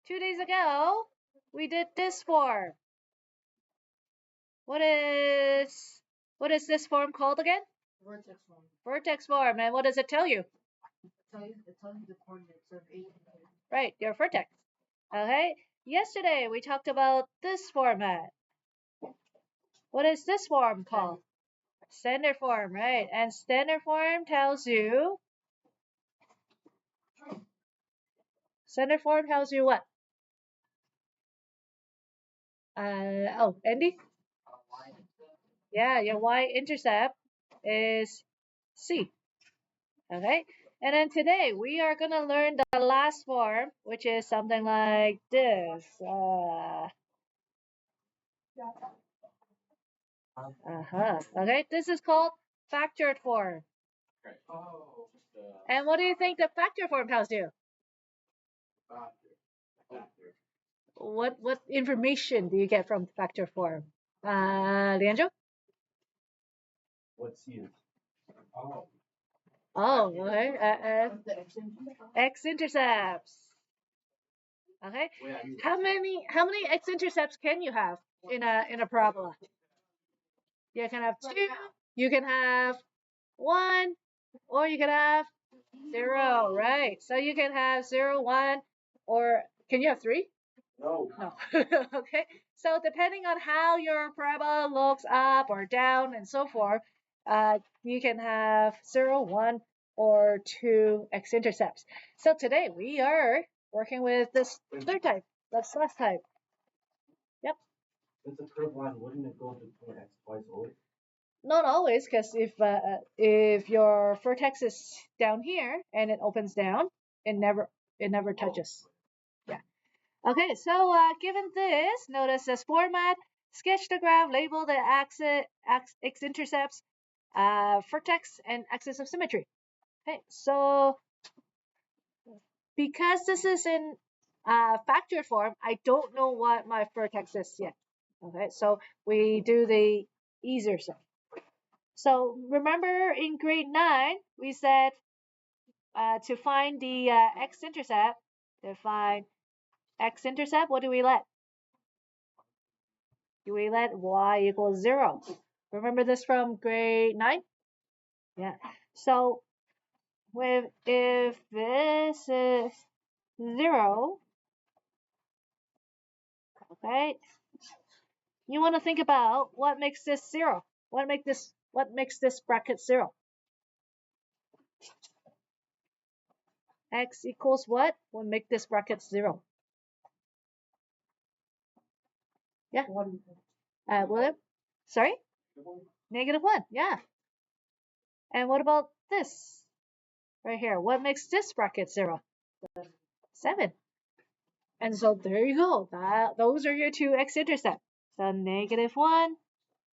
2 days ago, we did this form. What is this form called again? Vertex form. Vertex form. And what does it tell you? It tells you the coordinates of A. Right, your vertex. Okay. Yesterday we talked about this format. What is this form called? Standard form, right? And standard form tells you. Standard form tells you what? Andy? Yeah, your y-intercept is C. Okay? And then today we are going to learn the last form, which is something like this. Okay, this is called factored form. And what do you think the factor form tells you? What information do you get from factor form? Leandro? What's used? Oh, okay. X-intercepts. Okay. How many x-intercepts can you have in a parabola? You can have 2, you can have 1, or you can have 0, right? So you can have 0, 1, or can you have 3? No. Okay. So depending on how your parabola looks up or down and so forth, you can have 0, 1, or 2 x-intercepts. So today we are working with this third type, that's last type. Yep. It's a curved line. Wouldn't it go between x twice always? Not always, because if your vertex is down here and it opens down, it never touches. Yeah. Okay, so given this, notice this format, sketch the graph, label the x-intercepts, vertex, and axis of symmetry. Okay, so because this is in factored form, I don't know what my vertex is yet. Okay, so we do the easier stuff. So remember in grade 9, we said to find the x-intercept, what do we let? We let y equals 0. Remember this from grade 9? Yeah. So if this is 0, okay, you want to think about what makes this 0. What makes this bracket 0? X equals what? What make this bracket 0? Yeah. William? Sorry? -1. Yeah. And what about this? Right here. What makes this bracket 0? 7. And so there you go. Those are your two x-intercepts. So -1,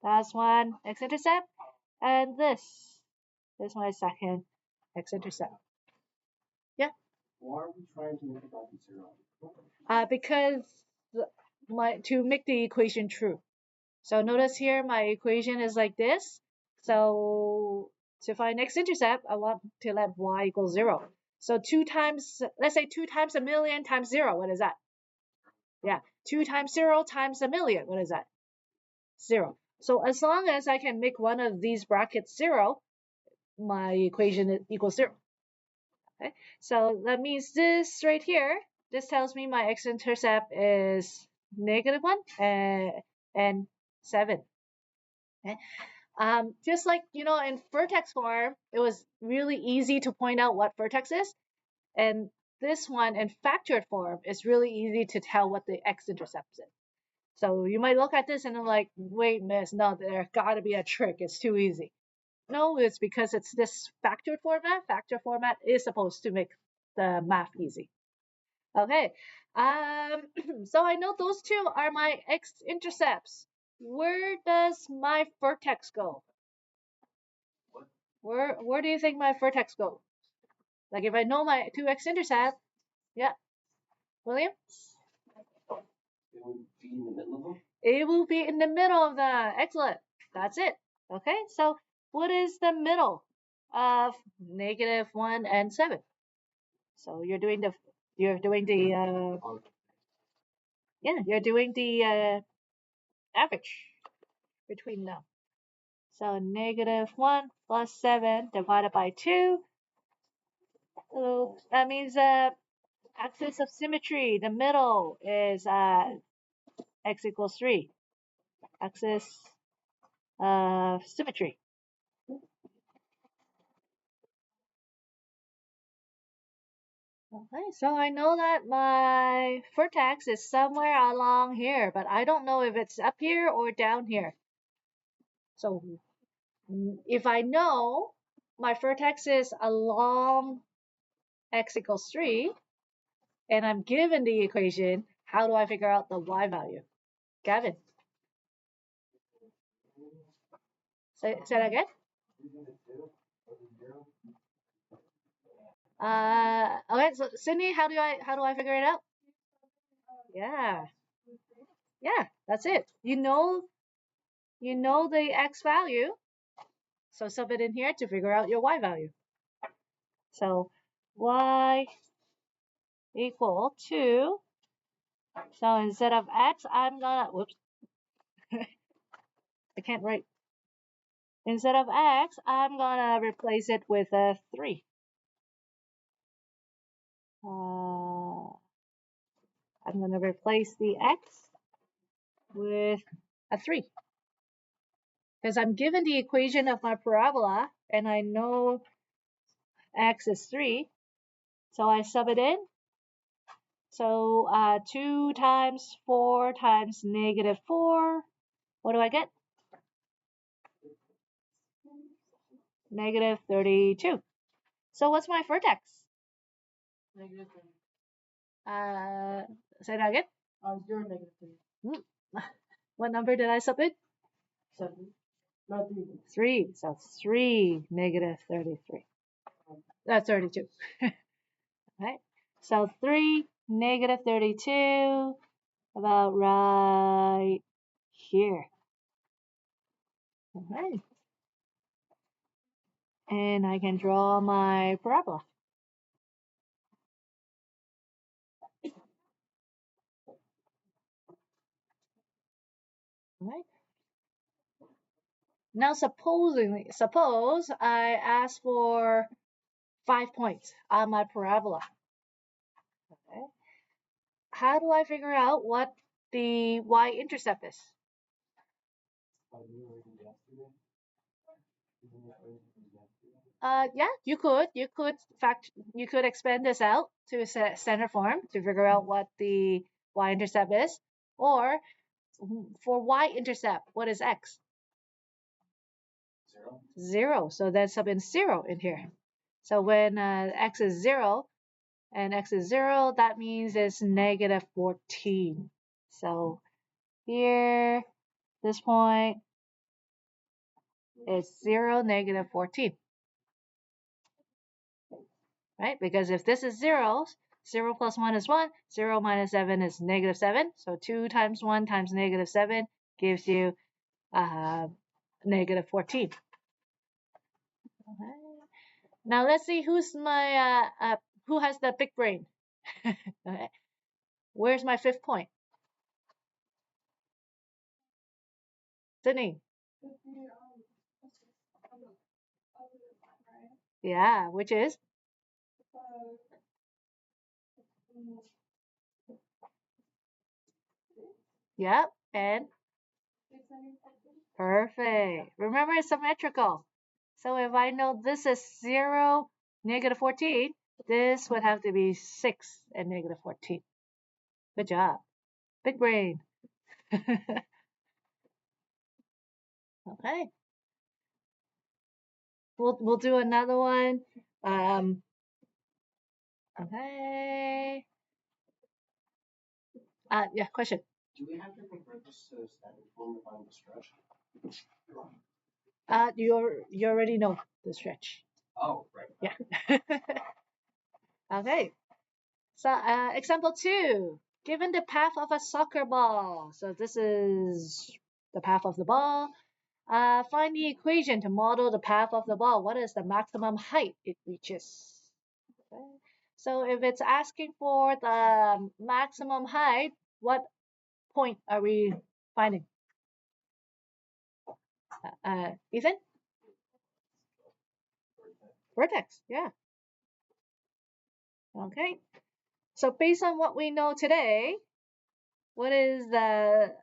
that's one x-intercept, and this is my second x-intercept. Yeah. Why are we trying to make it back to 0? Because to make the equation true. So notice here my equation is like this. So to find x-intercept, I want to let y equal 0. So 2 times, let's say 2 times a million times 0. What is that? Yeah, 2 times 0 times a million. What is that? 0. So as long as I can make one of these brackets 0, my equation equals 0. Okay, so that means this right here, this tells me my x-intercept is -1 and 7. Okay. Just like, in vertex form, it was really easy to point out what vertex is. And this one in factored form is really easy to tell what the x-intercept is. So you might look at this and I'm like, wait, miss, no, there gotta be a trick. It's too easy. No, it's because it's this factored format. Factor format is supposed to make the math easy. Okay. So I know those two are my x-intercepts. Where does my vertex go? Where do you think my vertex goes? Like if I know my two x-intercepts, yeah. William? It would be in the middle of them? It will be in the middle of them. Excellent. That's it. Okay, so what is the middle of -1 and 7? So you're doing the Yeah, you're doing the average between them. So -1 plus 7 divided by 2. So that means axis of symmetry, the middle is x equals 3. Axis of symmetry. Okay, so I know that my vertex is somewhere along here, but I don't know if it's up here or down here. So if I know my vertex is along x equals 3, and I'm given the equation, how do I figure out the y value? Gavin, say that again? Okay, so Sydney, how do I figure it out? Yeah, yeah, that's it. You know the x value, so sub it in here to figure out your y value. So y equal to, so instead of x, I'm gonna, whoops, I can't write. Instead of x, I'm gonna replace it with a 3. I'm gonna replace the x with a 3. Because I'm given the equation of my parabola, and I know x is 3, so I sub it in. So 2 times 4 times -4, what do I get? -32. So what's my vertex? -3. Say that again? 0, -3. What number did I sub in? 7. No, 3. 3. So 3 -33. That's 32. Right? So 3 -32, about right here. Okay. And I can draw my parabola. Right? Now suppose I ask for 5 points on my parabola. Okay. How do I figure out what the y-intercept is? Yeah, you could expand this out to a standard form to figure out what the y-intercept is, or for y-intercept, what is x? 0. So then sub in 0 in here. So when x is 0 and x is 0, that means it's -14. So here, this point is 0, -14. Right? Because if this is 0, 0 plus 1 is 1, 0 minus 7 is -7. So 2 times 1 times -7 gives you -14. Okay. Now let's see who has the big brain. Okay. Where's my 5th point? Sydney. Yeah, which is? Yep, and? Perfect. Remember, it's symmetrical. So if I know this is 0, -14, this would have to be 6 and -14. Good job. Big brain. Okay. We'll do another one. Okay. Yeah, question. Do we have to convert this to standard form to find the stretch? You already know the stretch. Oh, right. Yeah. Okay. So example 2. Given the path of a soccer ball. So this is the path of the ball. Find the equation to model the path of the ball. What is the maximum height it reaches? Okay. So if it's asking for the maximum height, what point are we finding? Ethan? Vertex, yeah. Okay. So based on what we know today, what is the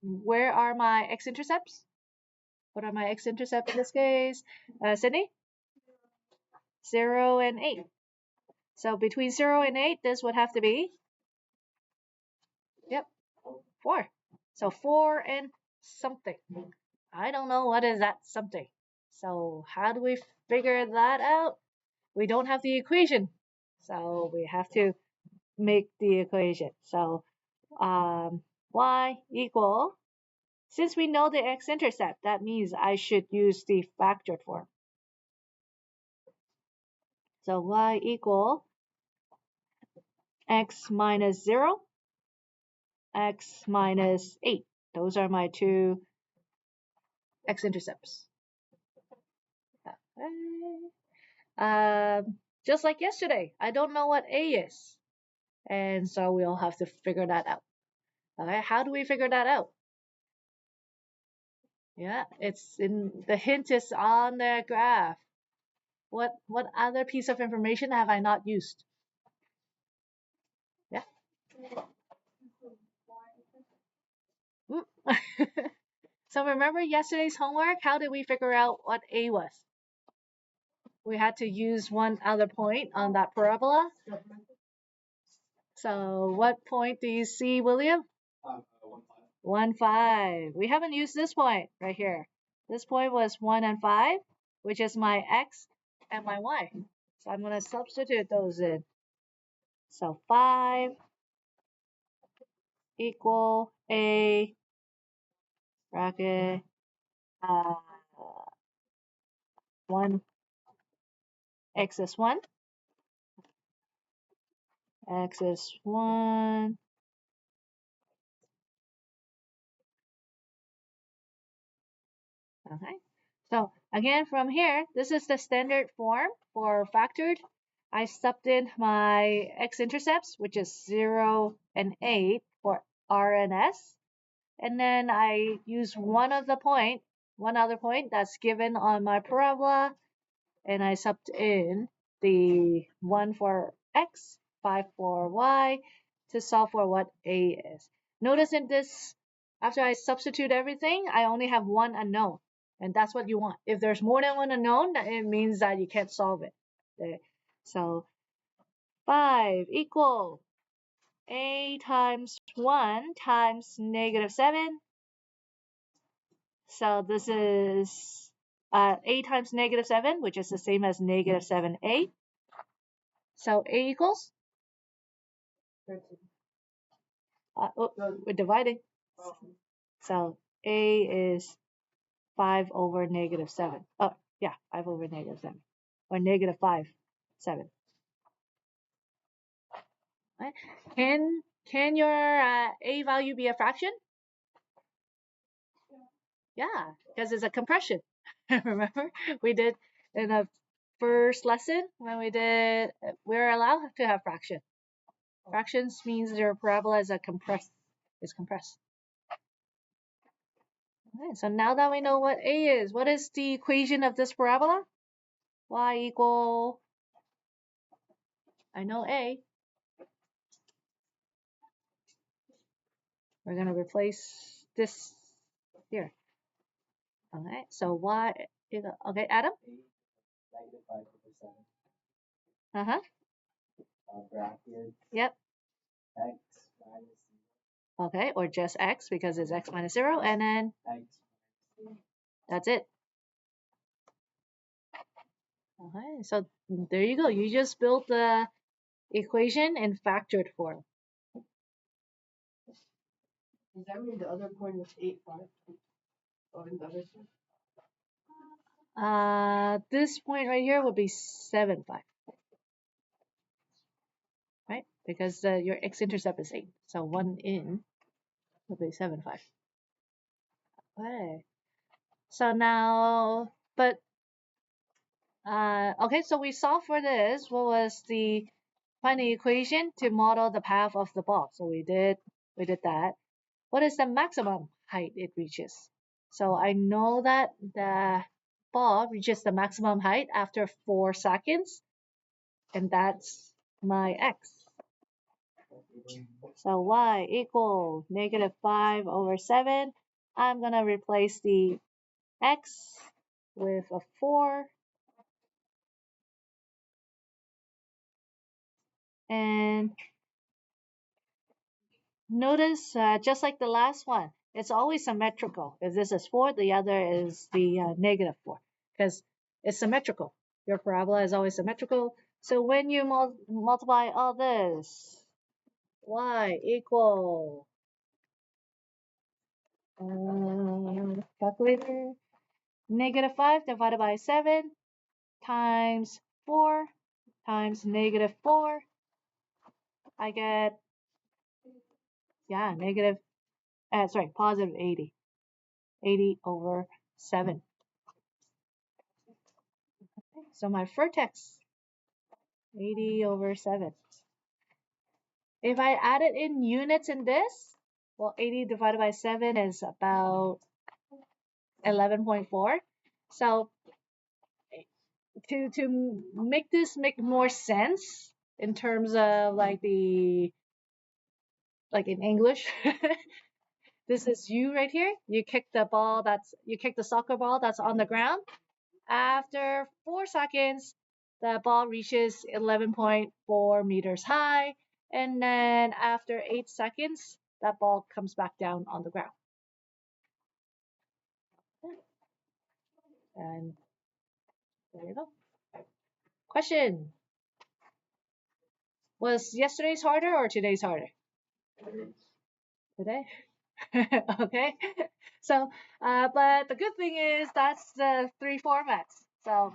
where are my x-intercepts? What are my x-intercepts in this case? Sydney? 0 and 8. So between 0 and 8, this would have to be, yep, 4. So 4 and something. I don't know what is that something. So how do we figure that out? We don't have the equation. So we have to make the equation. So y equal, since we know the x-intercept, that means I should use the factored form. So y equal x minus 0, x minus 8. Those are my two x-intercepts. Just like yesterday, I don't know what a is. And so we'll have to figure that out. Okay, how do we figure that out? Yeah, it's in the hint is on the graph. What other piece of information have I not used? Yeah. So remember yesterday's homework? How did we figure out what a was? We had to use one other point on that parabola. So what point do you see, William? 1, 5. We haven't used this point right here. This point was 1 and 5, which is my x and my y. So I'm going to substitute those in. So 5 equal a bracket 1, x is 1, x is 1. Okay. So again, from here, this is the standard form for factored. I subbed in my x-intercepts, which is 0 and 8 for R and S. And then I use one other point that's given on my parabola, and I subbed in the 1 for x, 5 for y, to solve for what a is. Notice in this, after I substitute everything, I only have one unknown. And that's what you want. If there's more than one unknown, it means that you can't solve it. Okay. So 5 equal a times 1 times negative 7. So this is a times negative 7, which is the same as negative 7a. So a equals? 13. We're dividing. So a is 5 over negative 7. Oh, yeah, 5 over negative 7. Or negative 5, 7. Right? Can your a value be a fraction? Yeah, because it's a compression. Remember, we did in the first lesson when we're allowed to have fraction. Fractions means your parabola is compressed. Okay, so now that we know what a is, what is the equation of this parabola? Y equal, I know a. We're going to replace this here. Okay, so y, okay, Adam? Negative 5 over 7. Uh-huh. Bracket Yep. x minus Okay, or just x because it's x minus 0, and then x. that's it. Okay, so there you go. You just built the equation in factored form. Does that mean the other point was 8, 5? Or the other side? This point right here would be 7, 5. Right? Because your x-intercept is 8. So 1 in would be 7, 5. Okay. So now, but, okay, so we solved for this. What was find the equation to model the path of the ball? So we We did that. What is the maximum height it reaches? So I know that the ball reaches the maximum height after 4 seconds, and that's my x. So y equals -5/7. I'm going to replace the x with a 4. And notice, just like the last one, it's always symmetrical. If this is 4, the other is the -4, because it's symmetrical. Your parabola is always symmetrical. So when you multiply all this, y equal, calculator, -5 divided by 7 times 4 times -4, I get, positive 80. 80/7. So my vertex, 80/7. If I add it in units in this, well, 80 divided by 7 is about 11.4. So to make this make more sense in terms of like in English, this is you right here. You kick the soccer ball that's on the ground. After 4 seconds, the ball reaches 11.4 meters high, and then after 8 seconds, that ball comes back down on the ground. And there you go. Question. Was yesterday's harder or today's harder? Today? Okay. So, but the good thing is that's the 3 formats. So,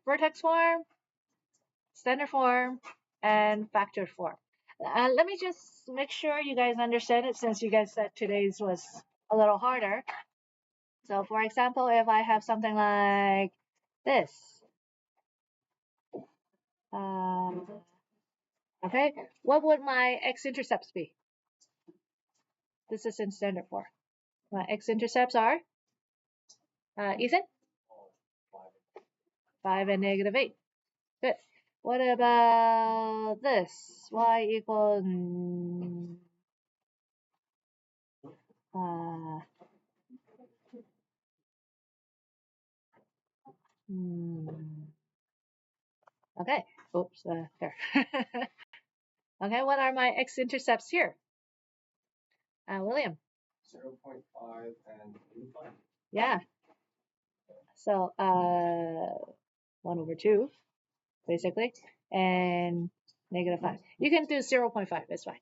vertex form, standard form, and factored form. Let me just make sure you guys understand it, since you guys said today's was a little harder. So for example, if I have something like this, okay, what would my x-intercepts be? This is in standard form. My x-intercepts are, Ethan? 5 and -8. Good. What about this? Y equals, okay. Oops, there. Okay, what are my x-intercepts here? William? 0.5 and 85. Yeah. So, 1/2, basically, and -5. You can do 0.5, it's fine.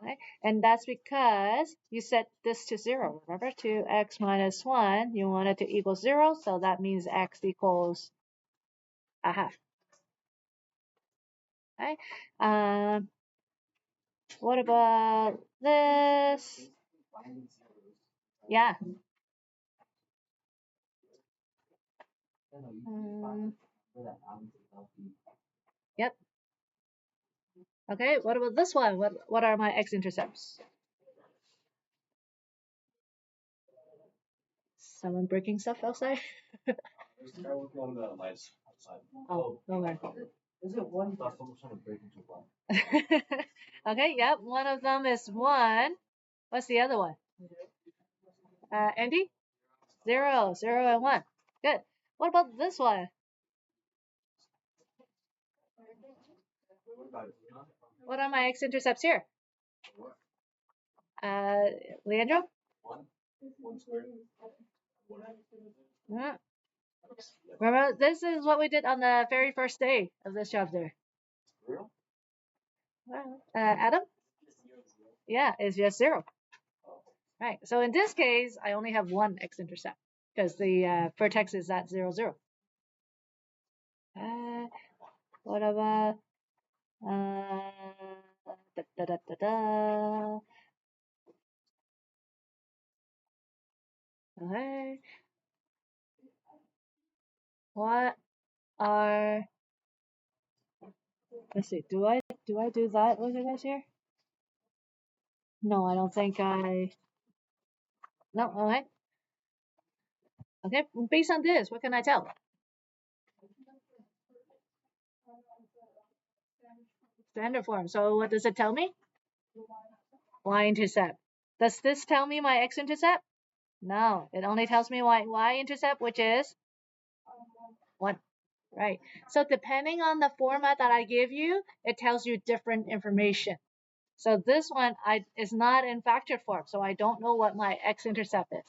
Okay, and that's because you set this to 0. Remember, to x minus 1, you want it to equal 0, so that means x equals a half. Okay, what about this? Yeah. Yep. Okay, what about this one? What are my x-intercepts? Someone breaking stuff outside? There's a guy working on the lights outside. Oh, okay. Is it one? That's someone trying to break into one. Okay, yep, one of them is 1. What's the other one? Andy? 0, 0, and 1. Good. What about this one? What are my x-intercepts here? Leandro? 1. 1 squared. Remember, this is what we did on the very first day of this chapter. Real? Adam? Yeah, it's just 0. Right. So in this case, I only have 1 x-intercept because the vertex is at 0, 0. What about da, da, da, da, da. Okay. What are, let's see, do I do that with you guys here? No, I don't think I. No, alright. Okay, based on this, what can I tell? Standard form. So what does it tell me? Y-intercept. Does this tell me my x-intercept? No, it only tells me my y-intercept, which is 1. Right. So depending on the format that I give you, it tells you different information. So this one is not in factored form, so I don't know what my x-intercept is.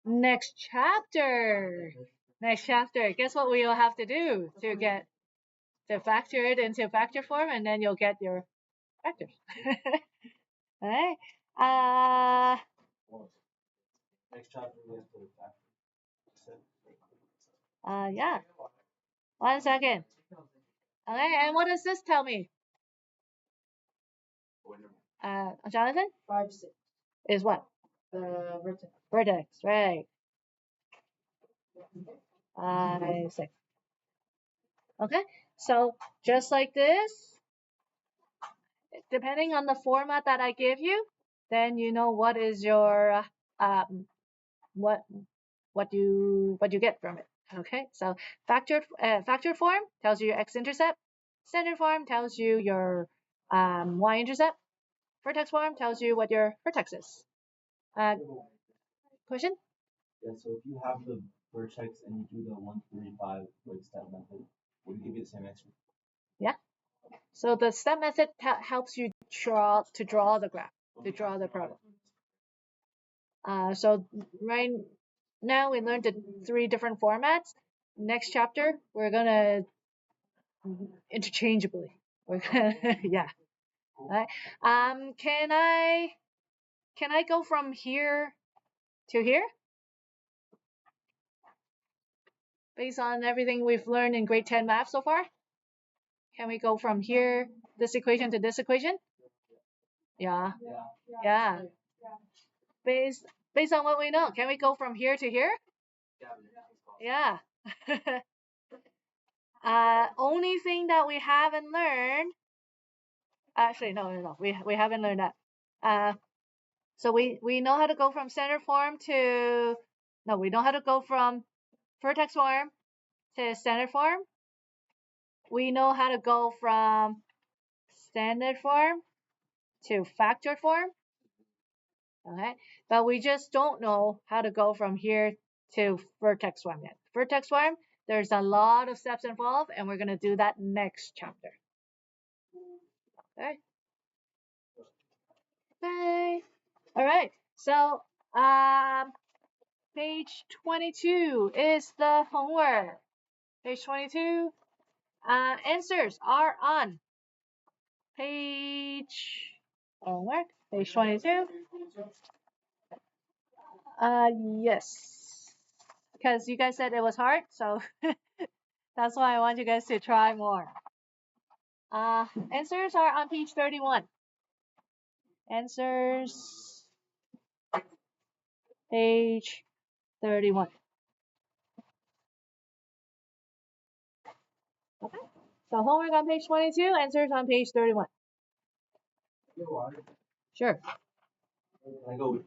Next chapter. Guess what we'll have to do to factor it into factor form, and then you'll get your factors. All right. Next chapter we have to factor. Yeah. 1 second. Okay, and what does this tell me? Jonathan? 5, 6. Is what? The vertex. Vertex, right. 5, 6. Okay, so just like this, depending on the format that I give you, then you know what is your what you get from it. Okay, so factored form tells you your x-intercept. Standard form tells you your y-intercept. Vertex form tells you what your vertex is. Question? Yeah, so if you have the vertex and you do the 135 like step method, would it give you the same answer? Yeah. So the step method helps you draw the graph, to draw the problem. So right now we learned the 3 different formats. Next chapter we're gonna interchangeably. We're gonna yeah. All right. Can I go from here to here? Based on everything we've learned in grade 10 math so far? Can we go from here, this equation to this equation? Yeah. Yeah. Based on what we know, can we go from here to here? Yeah. Only thing that we haven't learned. Actually, no. We haven't learned that. So we know how to go from standard form to. No, we know how to go from vertex form to standard form. We know how to go from standard form to factored form. Okay, but we just don't know how to go from here to vertex form yet. Vertex form, there's a lot of steps involved, and we're gonna do that next chapter. Okay. Okay. All right. So, page 22 is the homework. Page 22. Answers are on page homework. Page 22. Yes. Because you guys said it was hard, so that's why I want you guys to try more. Answers are on page 31. Answers, page 31. Okay. So homework on page 22, answers on page 31. Sure. Can I go